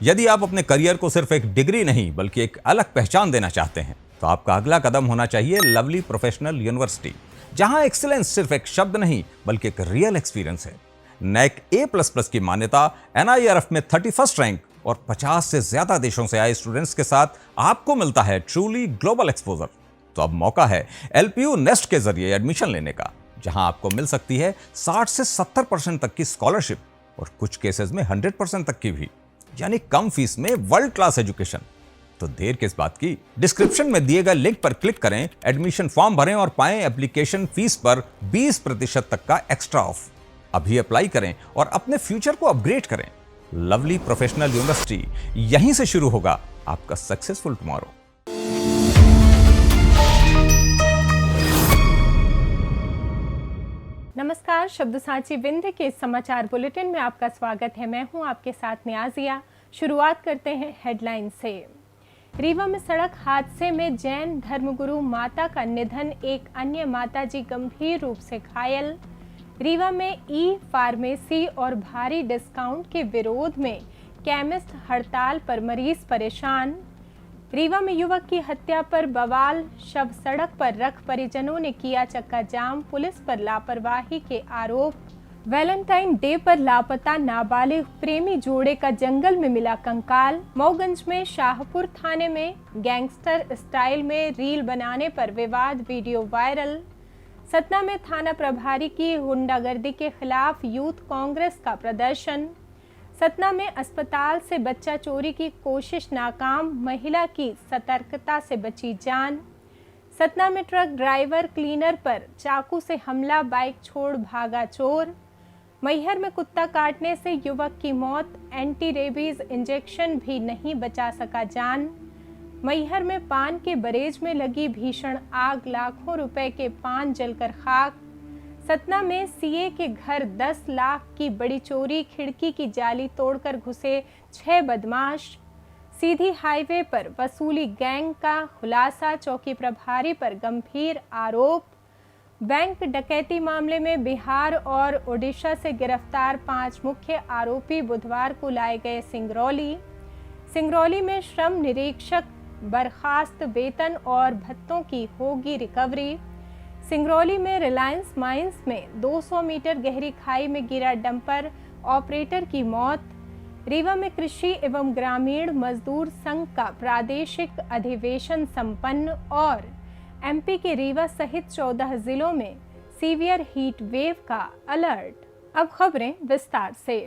यदि आप अपने करियर को सिर्फ एक डिग्री नहीं बल्कि एक अलग पहचान देना चाहते हैं तो आपका अगला कदम होना चाहिए लवली प्रोफेशनल यूनिवर्सिटी, जहां एक्सीलेंस सिर्फ एक शब्द नहीं बल्कि एक रियल एक्सपीरियंस है। नैक A++ की मान्यता, NIRF में 31st रैंक और 50 से ज्यादा देशों से आए स्टूडेंट्स के साथ आपको मिलता है ट्रूली ग्लोबल एक्सपोजर। तो अब मौका है LPU नेस्ट के जरिए एडमिशन लेने का, जहां आपको मिल सकती है 60 से 70% तक की स्कॉलरशिप और कुछ केसेस में 100% तक की भी, यानी कम फीस में वर्ल्ड क्लास एजुकेशन। तो देर किस बात की, डिस्क्रिप्शन में दिए गए लिंक पर क्लिक करें, एडमिशन फॉर्म भरें और पाएं एप्लीकेशन फीस पर 20% तक का एक्स्ट्रा ऑफ। अभी अप्लाई करें और अपने फ्यूचर को अपग्रेड करें। लवली प्रोफेशनल यूनिवर्सिटी, यहीं से शुरू होगा आपका सक्सेसफुल टुमारो। नमस्कार, शब्द साची विंध्य के समाचार बुलेटिन में आपका स्वागत है। मैं हूं आपके साथ नियाजिया। शुरुआत करते हैं हेडलाइन से। रीवा में सड़क हादसे में जैन धर्मगुरु माता का निधन, एक अन्य माताजी गंभीर रूप से घायल। रीवा में ई-फार्मेसी और भारी डिस्काउंट के विरोध में केमिस्ट हड़ताल पर मरीज परेशान। रीवा में युवक की हत्या पर बवाल, शव सड़क पर रख परिजनों ने किया चक्का जाम, पुलिस पर लापरवाही के आरोप। वैलेंटाइन डे पर लापता नाबालिग प्रेमी जोड़े का जंगल में मिला कंकाल। मऊगंज में शाहपुर थाने में गैंगस्टर स्टाइल में रील बनाने पर विवाद, वीडियो वायरल। सतना में थाना प्रभारी की गुंडागर्दी के खिलाफ यूथ कांग्रेस का प्रदर्शन। सतना में अस्पताल से बच्चा चोरी की कोशिश नाकाम, महिला की सतर्कता से बची जान। सतना में ट्रक ड्राइवर क्लीनर पर चाकू से हमला, बाइक छोड़ भागा चोर। मैहर में कुत्ता काटने से युवक की मौत, एंटी रेबीज इंजेक्शन भी नहीं बचा सका जान। मैहर में पान के बरेज में लगी भीषण आग, लाखों रुपए के पान जलकर खाक। सतना में सीए के घर 10 लाख की बड़ी चोरी, खिड़की की जाली तोड़कर घुसे 6 बदमाश। सीधी हाईवे पर वसूली गैंग का खुलासा, चौकी प्रभारी पर गंभीर आरोप। बैंक डकैती मामले में बिहार और ओडिशा से गिरफ्तार 5 मुख्य आरोपी बुधवार को लाए गए सिंगरौली। सिंगरौली में श्रम निरीक्षक बर्खास्त, वेतन और भत्तों की होगी रिकवरी। सिंगरौली में रिलायंस माइंस में 200 मीटर गहरी खाई में गिरा डंपर, ऑपरेटर की मौत। रीवा में कृषि एवं ग्रामीण मजदूर संघ का प्रादेशिक अधिवेशन संपन्न और एमपी के रीवा सहित 14 जिलों में सीवियर हीट वेव का अलर्ट। अब खबरें विस्तार से।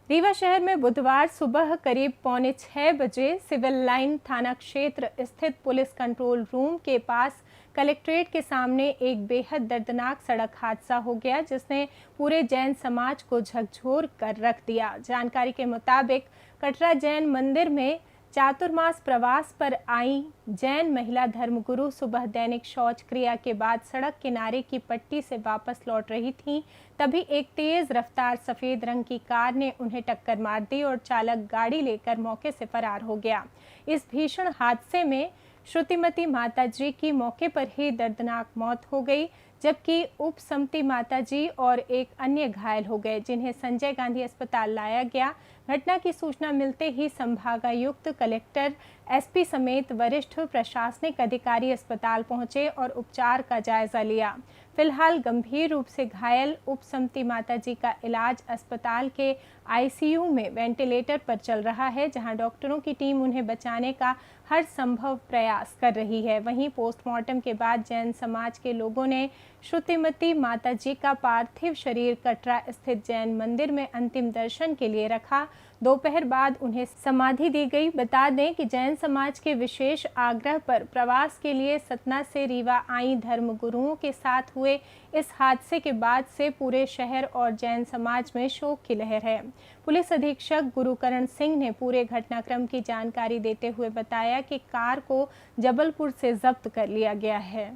रीवा शहर में बुधवार सुबह करीब 5:45 बजे सिविल लाइन थाना क्षेत्र स्थित पुलिस कंट्रोल रूम के पास कलेक्ट्रेट के सामने एक बेहद दर्दनाक सड़क हादसा हो गया, जिसने पूरे जैन समाज को झकझोर कर रख दिया। जानकारी के मुताबिक कटरा जैन मंदिर में चातुर्मास प्रवास पर आई जैन महिला धर्मगुरु सुबह दैनिक शौच क्रिया के बाद सड़क किनारे की पट्टी से वापस लौट रही थीं। तभी एक तेज रफ्तार सफेद रंग की कार ने उन्हें टक्कर मार दी और चालक गाड़ी लेकर मौके से फरार हो गया। इस भीषण हादसे में श्रुतिमती माताजी की मौके पर ही दर्दनाक मौत हो गई, जबकि उपसमती माताजी और एक अन्य घायल हो गए, जिन्हें संजय गांधी अस्पताल लाया गया। घटना की सूचना मिलते ही संभागायुक्त, कलेक्टर, एसपी समेत वरिष्ठ प्रशासनिक अधिकारी अस्पताल पहुंचे और उपचार का जायजा लिया। फिलहाल गंभीर रूप से घायल उपसमती माताजी का इलाज अस्पताल के आईसीयू में वेंटिलेटर पर चल रहा है, जहां डॉक्टरों की टीम उन्हें बचाने का हर संभव प्रयास कर रही है। वहीं पोस्टमार्टम के बाद जैन समाज के लोगों ने श्रुतिमती माताजी का पार्थिव शरीर कटरा स्थित जैन मंदिर में अंतिम दर्शन के लिए रखा। दोपहर बाद उन्हें समाधि दी गई। बता दें कि जैन समाज के विशेष आग्रह पर प्रवास के लिए सतना से रीवा आई धर्मगुरुओं के साथ हुए इस हादसे के बाद से पूरे शहर और जैन समाज में शोक की लहर है। पुलिस अधीक्षक गुरुकरण सिंह ने पूरे घटनाक्रम की जानकारी देते हुए बताया कि कार को जबलपुर से जब्त कर लिया गया है।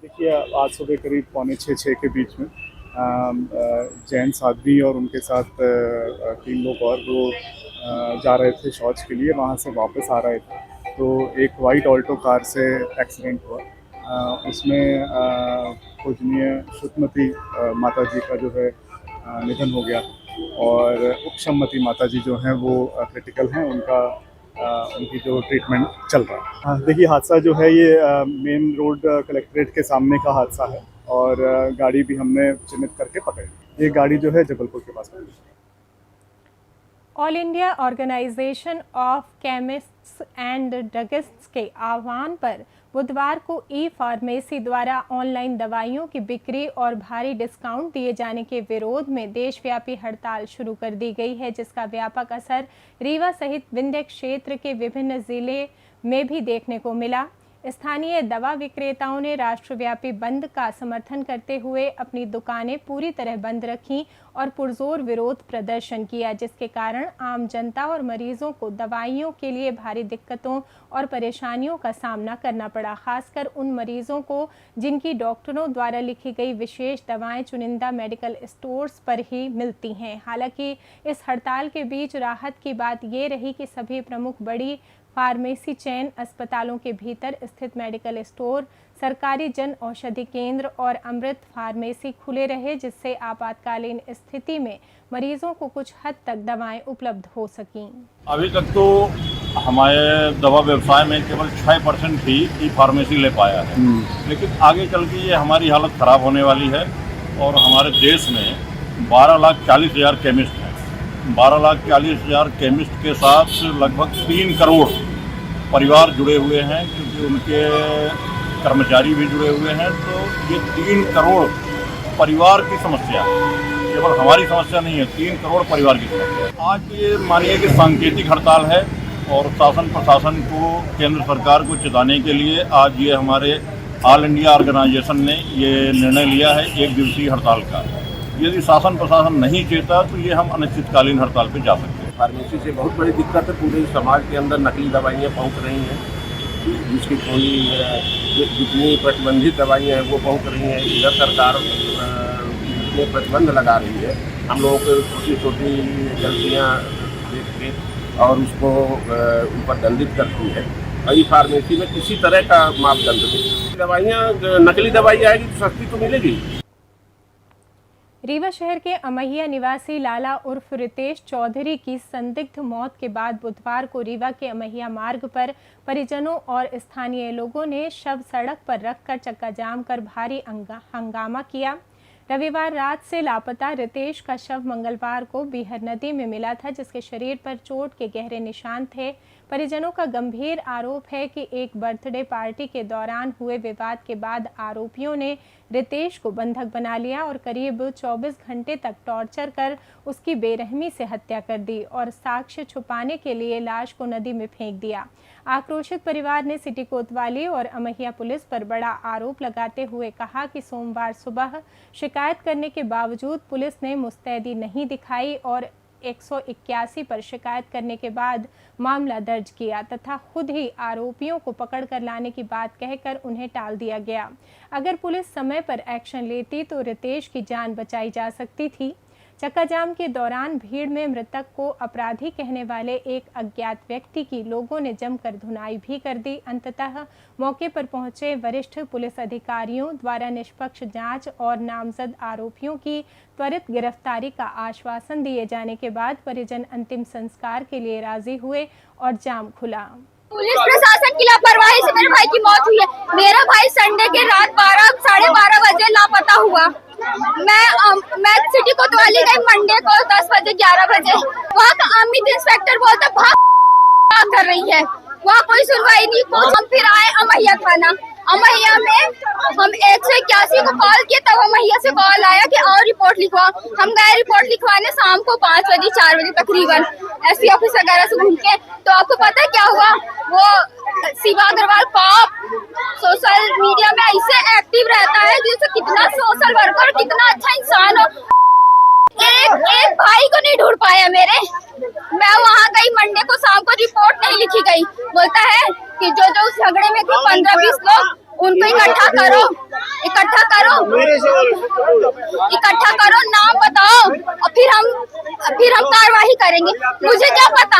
देखिए, आज सुबह करीब 5:45 के बीच में जैन साध्वी और उनके साथ 3 लोग और वो जा रहे थे शौच के लिए, वहाँ से वापस आ रहे थे तो एक वाइट ऑल्टो कार से एक्सीडेंट हुआ। उसमें पूजनीय श्रुतिमती माता जी का जो है निधन हो गया। और उपशमती माता जी जो हैं वो क्रिटिकल हैं, उनकी जो ट्रीटमेंट चल रहा है। हाँ, देखिए हादसा जो है ये मेन रोड कलेक्ट्रेट के सामने का हादसा है और गाड़ी भी हमने चिन्हित करके पकड़ी। ये गाड़ी जो है जबलपुर के पास पड़ी। All India Organisation of Chemists and Druggists के आह्वान पर बुधवार को ई फार्मेसी द्वारा ऑनलाइन दवाइयों की बिक्री और भारी डिस्काउंट दिए जाने के विरोध में देशव्यापी हड़ताल शुरू कर दी गई है, जिसका व्यापक असर रीवा सहित विंध्य क्षेत्र के विभिन्न जिले में भी देखने को मिला। स्थानीय दवा विक्रेताओं ने राष्ट्रव्यापी बंद का समर्थन करते हुए अपनी दुकानें पूरी तरह बंद रखीं और पुरजोर विरोध प्रदर्शन किया, जिसके कारण आम जनता और मरीजों को दवाइयों के लिए भारी दिक्कतों और परेशानियों का सामना करना पड़ा, खासकर उन मरीजों को जिनकी डॉक्टरों द्वारा लिखी गई विशेष दवाएं चुनिंदा मेडिकल स्टोर्स पर ही मिलती हैं। हालांकि इस हड़ताल के बीच राहत की बात ये रही कि सभी प्रमुख बड़ी फार्मेसी चेन अस्पतालों के भीतर स्थित मेडिकल स्टोर, सरकारी जन औषधि केंद्र और अमृत फार्मेसी खुले रहे, जिससे आपातकालीन स्थिति में मरीजों को कुछ हद तक दवाएं उपलब्ध हो सकीं। अभी तक तो हमारे दवा व्यवसाय में केवल 6% ही ई फार्मेसी ले पाया है, लेकिन आगे चल के ये हमारी हालत ख़राब होने वाली है। और हमारे देश में 12,40,000 केमिस्ट हैं। 12,40,000 केमिस्ट के साथ लगभग 3 करोड़ परिवार जुड़े हुए हैं, क्योंकि उनके कर्मचारी भी जुड़े हुए हैं। तो ये 3 करोड़ परिवार की समस्या है, केवल हमारी समस्या नहीं है, 3 करोड़ परिवार की समस्या है। आज ये मानिए कि सांकेतिक हड़ताल है और शासन प्रशासन को, केंद्र सरकार को चिताने के लिए आज ये हमारे ऑल इंडिया ऑर्गेनाइजेशन ने ये निर्णय लिया है 1 दिवसीय हड़ताल का। यदि शासन प्रशासन नहीं चेता तो ये हम अनिश्चितकालीन हड़ताल पर जा सकते हैं। फार्मेसी से बहुत बड़ी दिक्कत है, पूरे समाज के अंदर नकली दवाइयाँ पहुँच रही हैं, जिसकी कोई जितनी प्रतिबंधित दवाइयाँ हैं वो पहुँच रही हैं। इधर सरकार में प्रतिबंध लगा रही है, हम लोगों को छोटी छोटी गलतियाँ देख के और उसको ऊपर दंडित करती है। और फार्मेसी में किसी तरह का मापदंड नहीं। दवाइयाँ नकली दवाई आएगी तो सस्ती तो मिलेगी। रीवा शहर के अमहिया निवासी लाला उर्फ रितेश चौधरी की संदिग्ध मौत के बाद बुधवार को रीवा के अमहिया मार्ग पर परिजनों और स्थानीय लोगों ने शव सड़क पर रखकर चक्का जाम कर भारी हंगामा किया। रविवार रात से लापता रितेश का शव मंगलवार को बीहर नदी में मिला था, जिसके शरीर पर चोट के गहरे निशान थे। परिजनों का गंभीर आरोप है कि एक बर्थडे पार्टी के दौरान हुए विवाद के बाद आरोपियों ने रितेश को बंधक बना लिया और करीब 24 घंटे तक टॉर्चर कर उसकी बेरहमी से हत्या कर दी और साक्ष्य छुपाने के लिए लाश को नदी में फेंक दिया। आक्रोशित परिवार ने सिटी कोतवाली और अमहिया पुलिस पर बड़ा आरोप लगाते हुए कहा कि सोमवार सुबह शिकायत करने के बावजूद पुलिस ने मुस्तैदी नहीं दिखाई और 181 पर शिकायत करने के बाद मामला दर्ज किया तथा खुद ही आरोपियों को पकड़कर लाने की बात कहकर उन्हें टाल दिया गया। अगर पुलिस समय पर एक्शन लेती तो रितेश की जान बचाई जा सकती थी। चक्का जाम के दौरान भीड़ में मृतक को अपराधी कहने वाले एक अज्ञात व्यक्ति की लोगों ने जमकर धुनाई भी कर दी। अंततः मौके पर पहुंचे वरिष्ठ पुलिस अधिकारियों द्वारा निष्पक्ष जांच और नामजद आरोपियों की त्वरित गिरफ्तारी का आश्वासन दिए जाने के बाद परिजन अंतिम संस्कार के लिए राजी हुए और जाम खुला। पुलिस प्रशासन की लापरवाही से मेरे भाई की मौत हुई है। मेरा भाई संडे के रात 12 साढ़े 12 बजे लापता हुआ। मैं सिटी कोतवाली गई मंडे को 10 बजे 11 बजे। वहाँ का अमित इंस्पेक्टर बोलता भाग कर रही है, वहाँ कोई सुनवाई नहीं। हम फिर आए अमहिया थाना। अमहिया में हम 181 को कॉल किए, तब अमहिया से कॉल आया कि और रिपोर्ट लिखवा। हम गए रिपोर्ट लिखवाने शाम को 5 बजे 4 बजे तकरीबन एसपी ऑफिस वगैरह से घूम के। तो आपको पता है क्या हुआ? वो Shiva Agarwal cop social media में ऐसे एक्टिव रहता है जैसे कितना सोशल वर्कर, कितना अच्छा इंसान हो। एक भाई को नहीं ढूंढ पाया मेरे। मैं वहाँ गई मंडे को शाम को, रिपोर्ट नहीं लिखी गई। बोलता है कि जो उस झगड़े में थे 15-20 लोग उनको इकट्ठा करो, नाम बताओ और फिर हम कार्रवाई करेंगे। मुझे क्या पता,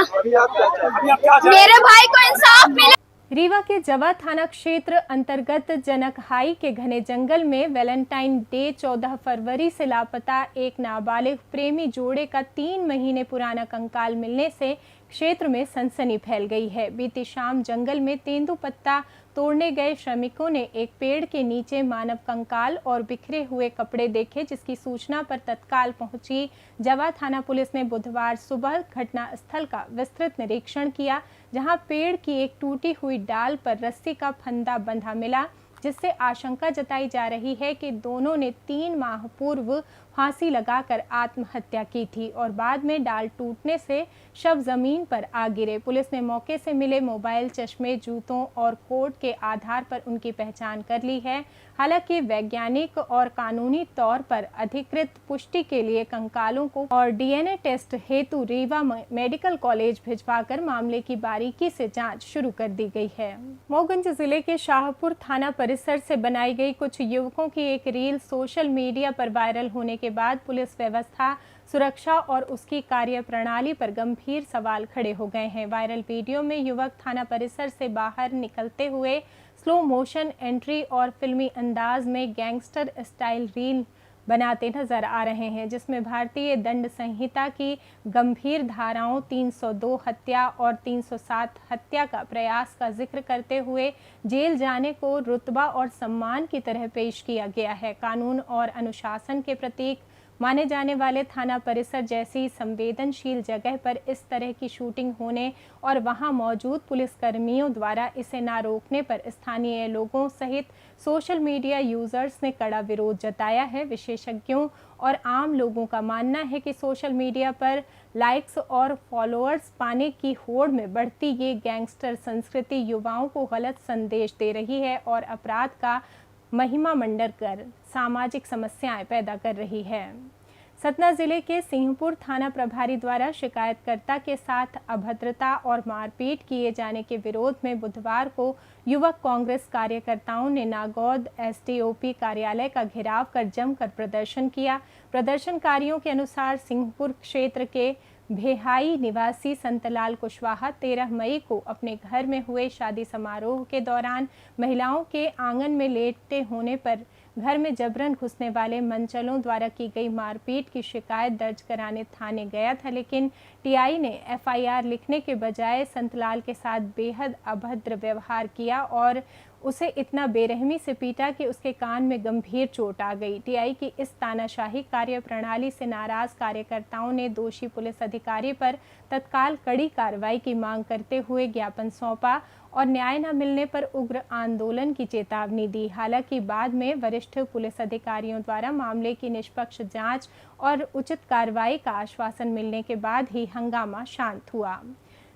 मेरे भाई को इंसाफ मिले। रीवा के जवा थाना क्षेत्र अंतर्गत जनकहाई के घने जंगल में वैलेंटाइन डे 14 फरवरी से लापता एक नाबालिग प्रेमी जोड़े का 3 महीने पुराना कंकाल मिलने से क्षेत्र में सनसनी फैल गई है। बीती शाम जंगल में तेंदुपत्ता तोड़ने गए श्रमिकों ने एक पेड़ के नीचे मानव कंकाल और बिखरे हुए कपड़े देखे, जिसकी सूचना पर तत्काल पहुंची जवा थाना पुलिस ने बुधवार सुबह घटना स्थल का विस्तृत निरीक्षण किया, जहां पेड़ की एक टूटी हुई डाल पर रस्सी का फंदा बंधा मिला, जिससे आशंका जताई जा रही है कि दोनों ने 3 माह पूर्व फांसी लगाकर आत्महत्या की थी और बाद में डाल टूटने से शव जमीन पर आ गिरे। पुलिस ने मौके से मिले मोबाइल, चश्मे, जूतों और कोट के आधार पर उनकी पहचान कर ली है। हालांकि वैज्ञानिक और कानूनी तौर पर अधिकृत पुष्टि के लिए कंकालों को और डीएनए टेस्ट हेतु रीवा मेडिकल कॉलेज भिजवाकर मामले की बारीकी से जांच शुरू कर दी गई है। मोहगंज जिले के शाहपुर थाना परिसर से बनाई गई कुछ युवकों की एक रील सोशल मीडिया पर वायरल होने के बाद पुलिस व्यवस्था, सुरक्षा और उसकी कार्यप्रणाली पर गंभीर सवाल खड़े हो गए हैं। वायरल वीडियो में युवक थाना परिसर से बाहर निकलते हुए स्लो मोशन एंट्री और फिल्मी अंदाज में गैंगस्टर स्टाइल रील बनाते नजर आ रहे हैं, जिसमें भारतीय दंड संहिता की गंभीर धाराओं 302 हत्या और 307 हत्या का प्रयास का जिक्र करते हुए जेल जाने को रुतबा और सम्मान की तरह पेश किया गया है। कानून और अनुशासन के प्रतीक माने जाने वाले थाना परिसर जैसी संवेदनशील जगह पर इस तरह की शूटिंग होने और वहां मौजूद पुलिसकर्मियों द्वारा इसे ना रोकने पर स्थानीय लोगों सहित सोशल मीडिया यूजर्स ने कड़ा विरोध जताया है। विशेषज्ञों और आम लोगों का मानना है कि सोशल मीडिया पर लाइक्स और फॉलोअर्स पाने की होड़ में बढ़ती ये गैंगस्टर संस्कृति युवाओं को गलत संदेश दे रही है और अपराध का महिमा मंडन कर सामाजिक समस्याएं पैदा कर रही है। सतना जिले के सिंहपुर थाना प्रभारी द्वारा शिकायतकर्ता के साथ अभद्रता और मारपीट किए जाने के विरोध में बुधवार को युवक कांग्रेस कार्यकर्ताओं ने नागौद एसडीओपी कार्यालय का घेराव कर जमकर प्रदर्शन किया। प्रदर्शनकारियों के अनुसार सिंहपुर क्षेत्र के भेहाई निवासी संतलाल कुशवाहा 13 मई को अपने घर में हुए शादी समारोह के दौरान महिलाओं के आंगन में लेटते होने पर घर में जबरन घुसने वाले मंचलों द्वारा की गई मारपीट की शिकायत दर्ज कराने थाने गया था, लेकिन टीआई ने एफआईआर लिखने के बजाय संतलाल के साथ बेहद अभद्र व्यवहार किया और उसे इतना बेरहमी से पीटा कि उसके कान में गंभीर चोट आ गई। टीआई की इस तानाशाही कार्यप्रणाली से नाराज कार्यकर्ताओं ने दोषी पुलिस अधिकारी पर तत्काल कड़ी कार्रवाई की मांग करते हुए ज्ञापन सौंपा और न्याय न मिलने पर उग्र आंदोलन की चेतावनी दी। हालांकि बाद में वरिष्ठ पुलिस अधिकारियों द्वारा मामले की निष्पक्ष जांच और उचित कार्रवाई का आश्वासन मिलने के बाद ही हंगामा शांत हुआ।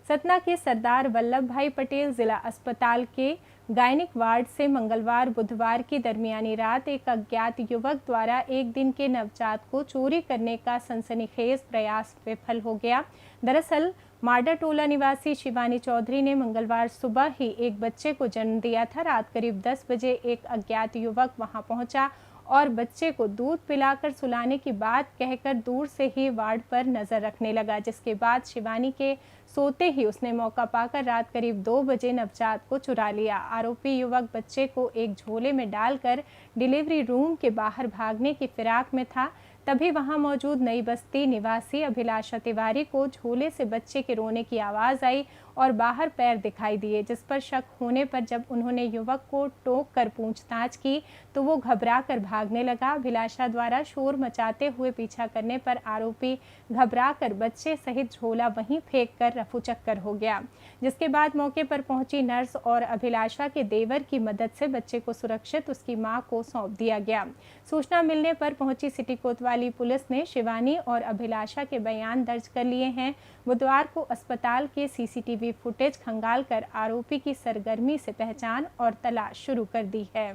सतना के सरदार वल्लभ भाई पटेल जिला अस्पताल के गायनिक वार्ड से मंगलवार बुधवार की दरमियानी रात एक अज्ञात युवक द्वारा एक दिन के नवजात को चोरी करने का सनसनीखेज प्रयास विफल हो गया। दरअसल माडा टोला निवासी शिवानी चौधरी ने मंगलवार सुबह ही एक बच्चे को जन्म दिया था। रात करीब 10 बजे एक अज्ञात युवक वहां पहुंचा और बच्चे को दूध पिलाकर सुलाने की बात कहकर दूर से ही वार्ड पर नजर रखने लगा, जिसके बाद शिवानी के सोते ही उसने मौका पाकर रात करीब 2 बजे नवजात को चुरा लिया। आरोपी युवक बच्चे को एक झोले में डालकर डिलीवरी रूम के बाहर भागने की फिराक में था। तभी वहां मौजूद नई बस्ती निवासी अभिलाषा तिवारी को झोले से बच्चे के रोने की आवाज़ आई और बाहर पैर दिखाई दिए, जिस पर शक होने पर जब उन्होंने युवक को टोक कर पूछताछ की तो वो घबरा कर भागने लगा। अभिलाषा द्वारा शोर मचाते हुए पीछा करने पर आरोपी घबरा कर बच्चे सहित झोला वहीं फेंक कर रफूचक्कर हो गया, जिसके बाद मौके पर पहुंची नर्स और अभिलाषा के देवर की मदद से बच्चे को सुरक्षित उसकी मां को सौंप दिया गया। सूचना मिलने पर पहुंची सिटी कोतवाली पुलिस ने शिवानी और अभिलाषा के बयान दर्ज कर लिए हैं। बुधवार को अस्पताल के सीसीटीवी फुटेज खंगाल कर आरोपी की सरगर्मी से पहचान और तलाश शुरू कर दी है।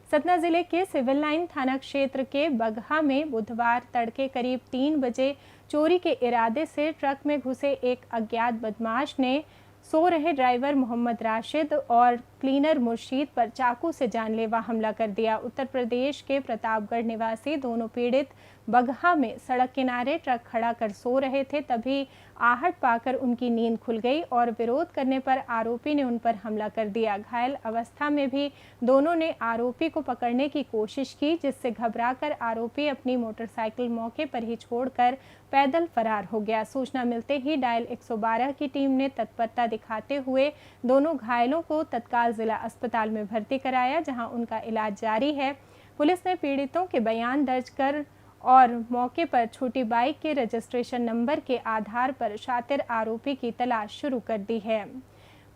सतना जिले के सिविल लाइन थाना क्षेत्र के बगहा में बुधवार तड़के करीब 3 बजे चोरी के इरादे से ट्रक में घुसे एक अज्ञात बदमाश ने सो रहे ड्राइवर मोहम्मद राशिद और क्लीनर मुर्शीद पर चाकू से जानलेवा हमला कर दिया। उत्तर प्रदेश के प्रतापगढ़ निवासी दोनों पीड़ित बगहा में सड़क किनारे ट्रक खड़ा कर सो रहे थे, तभी आहट पाकर उनकी नींद खुल गई और विरोध करने पर आरोपी ने उन पर हमला कर दिया। घायल अवस्था में भी दोनों ने आरोपी को पकड़ने की कोशिश की, जिससे घबराकर आरोपी अपनी मोटरसाइकिल मौके पर ही छोड़कर पैदल फरार हो गया। सूचना मिलते ही डायल 112 की टीम ने तत्परता दिखाते हुए दोनों घायलों को तत्काल जिला अस्पताल में भर्ती कराया, जहां उनका इलाज जारी है। पुलिस ने पीड़ितों के बयान दर्ज कर और मौके पर छोटी बाइक के रजिस्ट्रेशन नंबर के आधार पर शातिर आरोपी की तलाश शुरू कर दी है।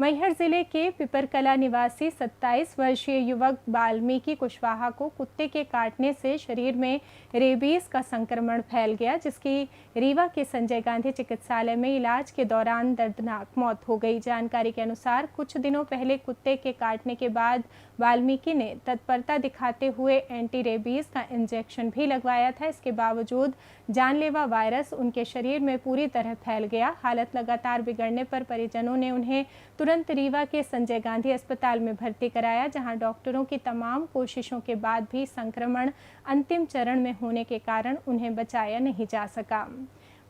मैहर जिले के पिपरकला निवासी 27 वर्षीय युवक वाल्मीकि कुशवाहा को कुत्ते के काटने से शरीर में रेबीज का संक्रमण फैल गया, जिसकी रीवा के संजय गांधी चिकित्सालय में इलाज के दौरान दर्दनाक मौत हो गई। जानकारी के अनुसार कुछ दिनों पहले कुत्ते के काटने के बाद वाल्मीकि ने तत्परता दिखाते हुए एंटी रेबीज का इंजेक्शन भी लगवाया था। इसके बावजूद जानलेवा वायरस उनके शरीर में पूरी तरह फैल गया। हालत लगातार बिगड़ने पर परिजनों ने उन्हें तुरंत रीवा के संजय गांधी अस्पताल में भर्ती कराया, जहां डॉक्टरों की तमाम कोशिशों के बाद भी संक्रमण अंतिम चरण में होने के कारण उन्हें बचाया नहीं जा सका।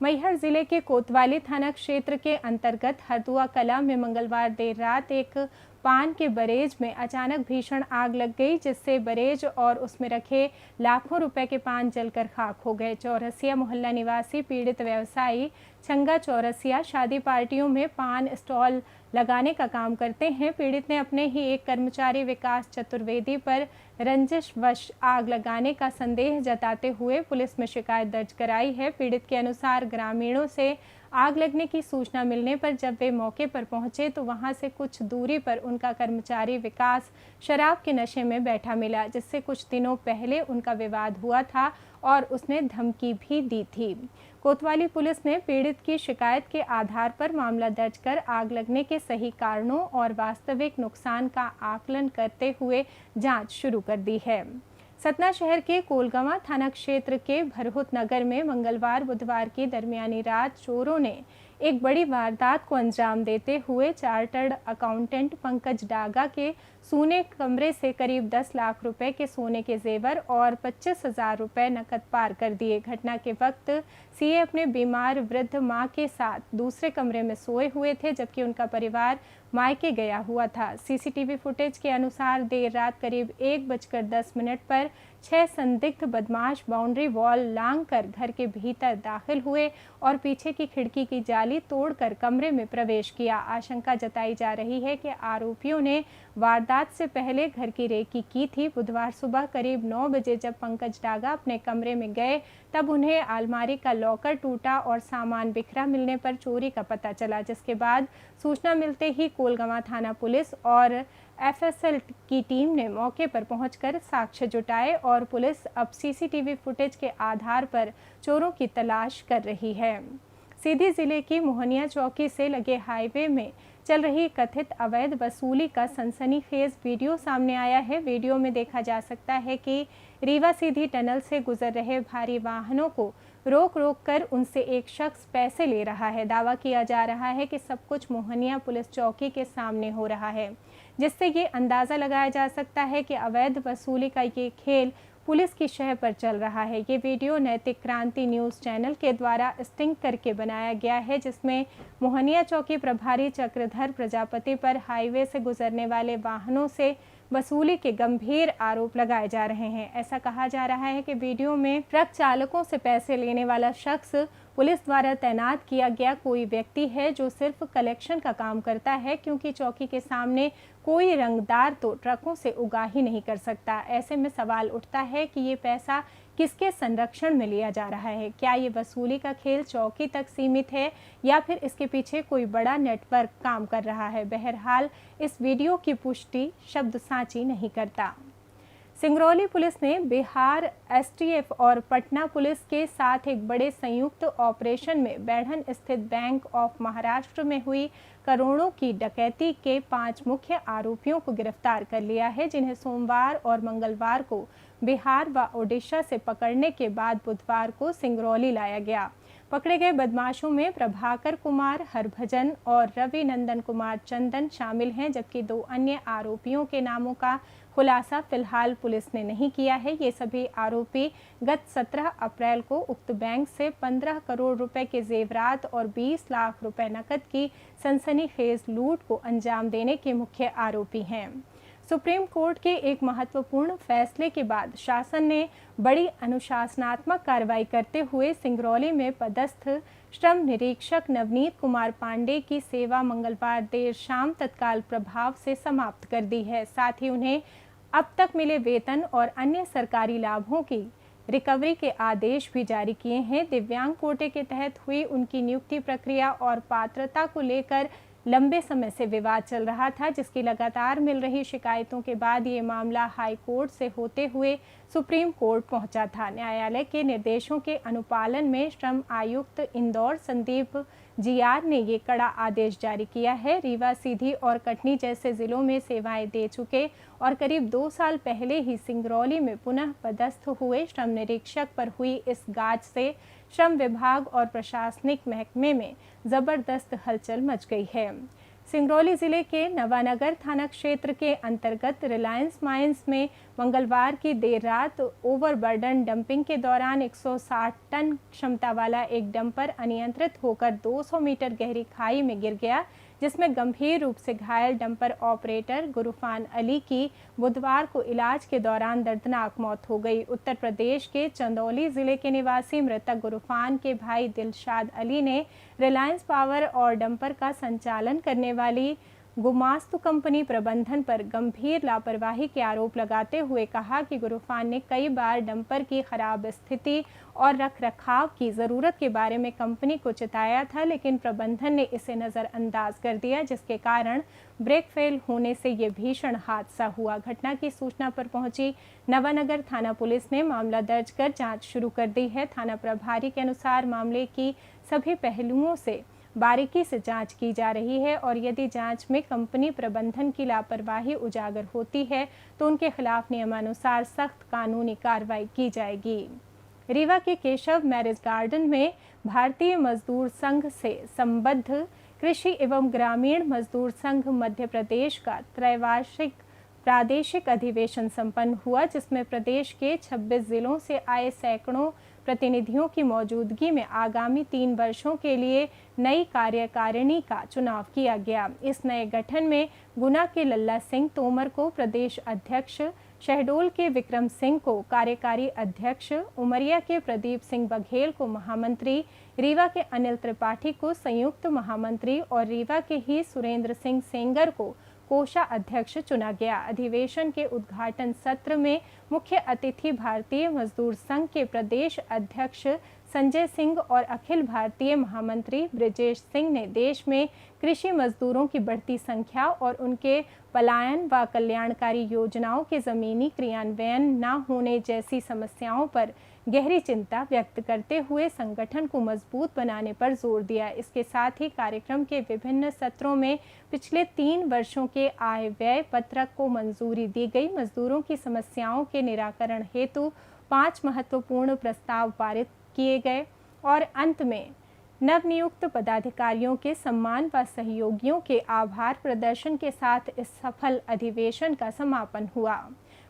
मैहर जिले के कोतवाली थाना क्षेत्र के अंतर्गत हरदुआ कला में मंगलवार देर रात एक पान के बरेज में अचानक भीषण आग लग गई, जिससे बरेज और उसमें रखे लाखों रुपए के पान जलकर खाक हो गए। चौरसिया मोहल्ला निवासी पीड़ित व्यवसायी छंगा चौरसिया शादी पार्टियों में पान स्टॉल लगाने का काम करते हैं। पीड़ित ने अपने ही एक कर्मचारी विकास चतुर्वेदी पर रंजिशवश आग लगाने का संदेह जताते हुए पुलिस में शिकायत दर्ज कराई है। पीड़ित के अनुसार ग्रामीणों से आग लगने की सूचना मिलने पर जब वे मौके पर पहुंचे तो वहां से कुछ दूरी पर उनका कर्मचारी विकास शराब के नशे में बैठा मिला, जिससे कुछ दिनों पहले उनका विवाद हुआ था और उसने धमकी भी दी थी। कोतवाली पुलिस ने पीड़ित की शिकायत के आधार पर मामला दर्ज कर आग लगने के सही कारणों और वास्तविक नुकसान का आकलन करते हुए जांच शुरू कर दी है। सतना शहर के कोलगवां थाना क्षेत्र के भरहुत नगर में मंगलवार बुधवार की दरमियानी रात चोरों ने एक बड़ी वारदात को अंजाम देते हुए चार्टर्ड अकाउंटेंट पंकज डागा के सोने कमरे से करीब 10 लाख रुपए के सोने के जेवर और 25,000 रुपए नकद पार कर दिए। घटना के वक्त सीए अपने बीमार वृद्ध मां के साथ दूसरे कमरे में सोए हुए थे, जबकि उनका परिवार मायके गया हुआ था। सीसीटीवी फुटेज के अनुसार देर रात करीब 1:10 पर 6 संदिग्ध बदमाश बाउंड्री वॉल लांघकर घर के भीतर दाखिल हुए और पीछे की खिड़की की जाली तोड़कर कमरे में प्रवेश किया। आशंका जताई जा रही है कि आरोपियों ने वारदात से पहले घर की रेकी की थी। बुधवार सुबह करीब 9 बजे जब पंकज डागा अपने कमरे में गए तब उन्हें अलमारी का लॉकर टूटा और सामान बिखरा मिलने पर चोरी का पता चला, जिसके बाद सूचना मिलते ही कोलगवां थाना पुलिस और एफएसएल की टीम ने मौके पर पहुंचकर साक्ष्य जुटाए और पुलिस अब सीसीटीवी फुटेज के आधार पर चोरों की तलाश कर रही है। सीधी जिले की मोहनिया चौकी से लगे हाईवे में चल रही कथित अवैध वसूली का सनसनीखेज वीडियो सामने आया है। वीडियो में देखा जा सकता है कि रीवा सीधी टनल से गुजर रहे भारी वाहनों को रोक कर उनसे एक शख्स पैसे ले रहा है। दावा किया जा रहा है कि सब कुछ मोहनिया पुलिस चौकी के सामने हो रहा है, जिससे ये अंदाज़ा लगाया जा सकता है कि अवैध वसूली का ये खेल पुलिस की शह पर चल रहा है। ये वीडियो नैतिक क्रांति न्यूज़ चैनल के द्वारा स्टिंग करके बनाया गया है, जिसमें मोहनिया चौकी प्रभारी चक्रधर प्रजापति पर हाईवे से गुजरने वाले वाहनों से वसूली के गंभीर आरोप लगाए जा रहे हैं। ऐसा कहा जा रहा है कि वीडियो में ट्रक चालकों से पैसे लेने वाला शख्स पुलिस द्वारा तैनात किया गया कोई व्यक्ति है जो सिर्फ कलेक्शन का काम करता है, क्योंकि चौकी के सामने कोई रंगदार तो ट्रकों से उगा ही नहीं कर सकता। ऐसे में सवाल उठता है कि ये पैसा किसके संरक्षण में लिया जा रहा है? क्या ये वसूली का खेल चौकी तक सीमित है या फिर इसके पीछे कोई बड़ा नेटवर्क काम कर रहा है? बहरहाल इस वीडियो की पुष्टि शब्द साची नहीं करता। सिंगरौली पुलिस ने बिहार एसटीएफ और पटना पुलिस के साथ एक बड़े संयुक्त ऑपरेशन में बैढ़न स्थित बैंक ऑफ महाराष्ट्र में हुई करोड़ों की डकैती के 5 मुख्य आरोपियों को गिरफ्तार कर लिया है, जिन्हें सोमवार और मंगलवार को बिहार व ओडिशा से पकड़ने के बाद बुधवार को सिंगरौली लाया गया। पकड़े गए बदमाशों में प्रभाकर कुमार हरभजन और रवि नंदन कुमार चंदन शामिल हैं, जबकि 2 अन्य आरोपियों के नामों का खुलासा फिलहाल पुलिस ने नहीं किया है। ये सभी आरोपी गत 17 अप्रैल को उक्त बैंक से 15 करोड़ रुपए के जेवरात और 20 लाख रुपए नकद की सनसनीखेज लूट को अंजाम देने के मुख्य आरोपी हैं। सुप्रीम कोर्ट के एक महत्वपूर्ण फैसले के बाद शासन ने बड़ी अनुशासनात्मक कार्रवाई करते हुए सिंगरौली में पदस्थ श्रम निरीक्षक नवनीत कुमार पांडे की सेवा मंगलवार देर शाम तत्काल प्रभाव से समाप्त कर दी है। साथ ही उन्हें अब तक मिले वेतन और अन्य सरकारी लाभों की रिकवरी के आदेश भी जारी किए हैं। दिव्यांग कोटे के तहत हुई उनकी नियुक्ति प्रक्रिया और पात्रता को लेकर लंबे समय से विवाद चल रहा था, जिसकी लगातार मिल रही शिकायतों के बाद ये मामला हाई कोर्ट से होते हुए सुप्रीम कोर्ट पहुंचा था। न्यायालय के निर्देशों के अनुपालन में श्रम आयुक्त इंदौर संदीप जीआर ने ये कड़ा आदेश जारी किया है। रीवा, सीधी और कटनी जैसे जिलों में सेवाएं दे चुके और करीब 2 साल पहले ही सिंगरौली में पुनः पदस्थ हुए श्रम निरीक्षक पर हुई इस गाज से श्रम विभाग और प्रशासनिक महकमे में जबरदस्त हलचल मच गई है। सिंगरौली जिले के नवानगर थाना क्षेत्र के अंतर्गत रिलायंस माइंस में मंगलवार की देर रात ओवरबर्डन डंपिंग के दौरान 160 टन क्षमता वाला एक डंपर अनियंत्रित होकर 200 मीटर गहरी खाई में गिर गया, जिसमें गंभीर रूप से घायल डंपर ऑपरेटर गुरुफान अली की बुधवार को इलाज के दौरान दर्दनाक मौत हो गई। उत्तर प्रदेश के चंदौली जिले के निवासी मृतक गुरुफान के भाई दिलशाद अली ने रिलायंस पावर और डंपर का संचालन करने वाली गुमास्तु कंपनी प्रबंधन पर गंभीर लापरवाही के आरोप लगाते हुए कहा कि गुरुफान ने कई बार डंपर की खराब स्थिति और रखरखाव की ज़रूरत के बारे में कंपनी को चिताया था, लेकिन प्रबंधन ने इसे नज़रअंदाज कर दिया, जिसके कारण ब्रेक फेल होने से ये भीषण हादसा हुआ। घटना की सूचना पर पहुंची नवानगर थाना पुलिस ने मामला दर्ज कर जांच शुरू कर दी है। थाना प्रभारी के अनुसार मामले की सभी पहलुओं से बारीकी से जांच की जा रही है और यदि जांच में कंपनी प्रबंधन की लापरवाही उजागर होती है तो उनके खिलाफ नियमानुसार सख्त कानूनी कार्रवाई की जाएगी। रीवा के केशव मैरिज गार्डन में भारतीय मजदूर संघ से संबद्ध कृषि एवं ग्रामीण मजदूर संघ मध्य प्रदेश का त्रैवार्षिक प्रादेशिक अधिवेशन संपन्न हुआ, जिसमें प्रदेश के 26 जिलों से आए सैकड़ों प्रतिनिधियों की मौजूदगी में आगामी 3 वर्षों के लिए नई कार्यकारिणी का चुनाव किया गया। इस नए गठन में गुना के लल्ला सिंह तोमर को प्रदेश अध्यक्ष, शहडोल के विक्रम सिंह को कार्यकारी अध्यक्ष, उमरिया के प्रदीप सिंह बघेल को महामंत्री, रीवा के अनिल त्रिपाठी को संयुक्त महामंत्री और रीवा के ही सुरेंद्र सिंह सेंगर को कोषा अध्यक्ष चुना गया। अधिवेशन के उद्घाटन सत्र में मुख्य अतिथि भारतीय मजदूर संघ के प्रदेश अध्यक्ष संजय सिंह और अखिल भारतीय महामंत्री ब्रिजेश सिंह ने देश में कृषि मजदूरों की बढ़ती संख्या और उनके पलायन व कल्याणकारी योजनाओं के ज़मीनी क्रियान्वयन न होने जैसी समस्याओं पर गहरी चिंता व्यक्त करते हुए संगठन को मजबूत बनाने पर जोर दिया। इसके साथ ही कार्यक्रम के विभिन्न सत्रों में पिछले 3 वर्षों के आय व्यय पत्रक को मंजूरी दी गई। मजदूरों की समस्याओं के निराकरण हेतु 5 महत्वपूर्ण प्रस्ताव पारित किए गए और अंत में नवनियुक्त पदाधिकारियों के सम्मान व सहयोगियों के आभार प्रदर्शन के साथ इस सफल अधिवेशन का समापन हुआ।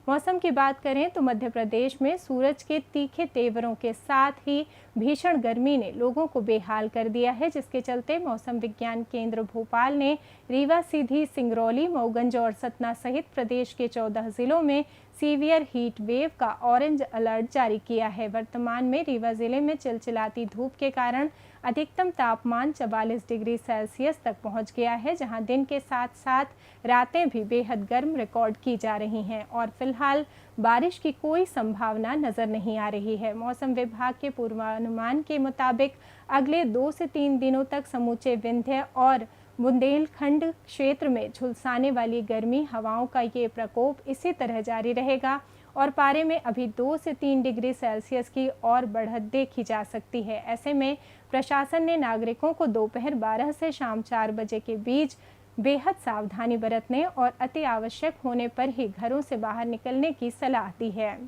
मौसम की बात करें तो मध्य प्रदेश में सूरज के तीखे तेवरों के साथ ही भीषण गर्मी ने लोगों को बेहाल कर दिया है, जिसके चलते मौसम विज्ञान केंद्र भोपाल ने रीवा, सीधी, सिंगरौली, मऊगंज और सतना सहित प्रदेश के 14 जिलों में सीवियर हीट वेव का ऑरेंज अलर्ट जारी किया है। वर्तमान में रीवा जिले में चिलचिलाती धूप के कारण अधिकतम तापमान 44 डिग्री सेल्सियस तक पहुंच गया है, जहां दिन के साथ साथ रातें भी बेहद गर्म रिकॉर्ड की जा रही हैं और फिलहाल बारिश की कोई संभावना नजर नहीं आ रही है। मौसम विभाग के पूर्वानुमान के मुताबिक अगले 2 से 3 दिनों तक समूचे विंध्य और बुंदेलखंड क्षेत्र में झुलसाने वाली गर्मी हवाओं का ये प्रकोप इसी तरह जारी रहेगा और पारे में अभी 2 से 3 डिग्री सेल्सियस की और बढ़त देखी जा सकती है। ऐसे में प्रशासन ने नागरिकों को दोपहर 12 से शाम 4 बजे के बीच बेहद सावधानी बरतने और अति आवश्यक होने पर ही घरों से बाहर निकलने की सलाह दी है।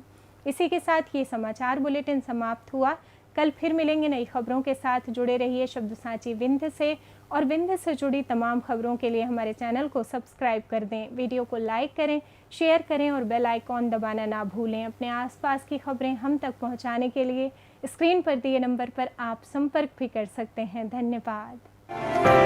इसी के साथ ये समाचार बुलेटिन समाप्त हुआ। कल फिर मिलेंगे नई खबरों के साथ। जुड़े रहिए शब्द साची विंध्य से, और विंध्य से जुड़ी तमाम खबरों के लिए हमारे चैनल को सब्सक्राइब कर दें। वीडियो को लाइक करें, शेयर करें और बेल आइकॉन दबाना ना भूलें। अपने आसपास की खबरें हम तक पहुंचाने के लिए स्क्रीन पर दिए नंबर पर आप संपर्क भी कर सकते हैं। धन्यवाद।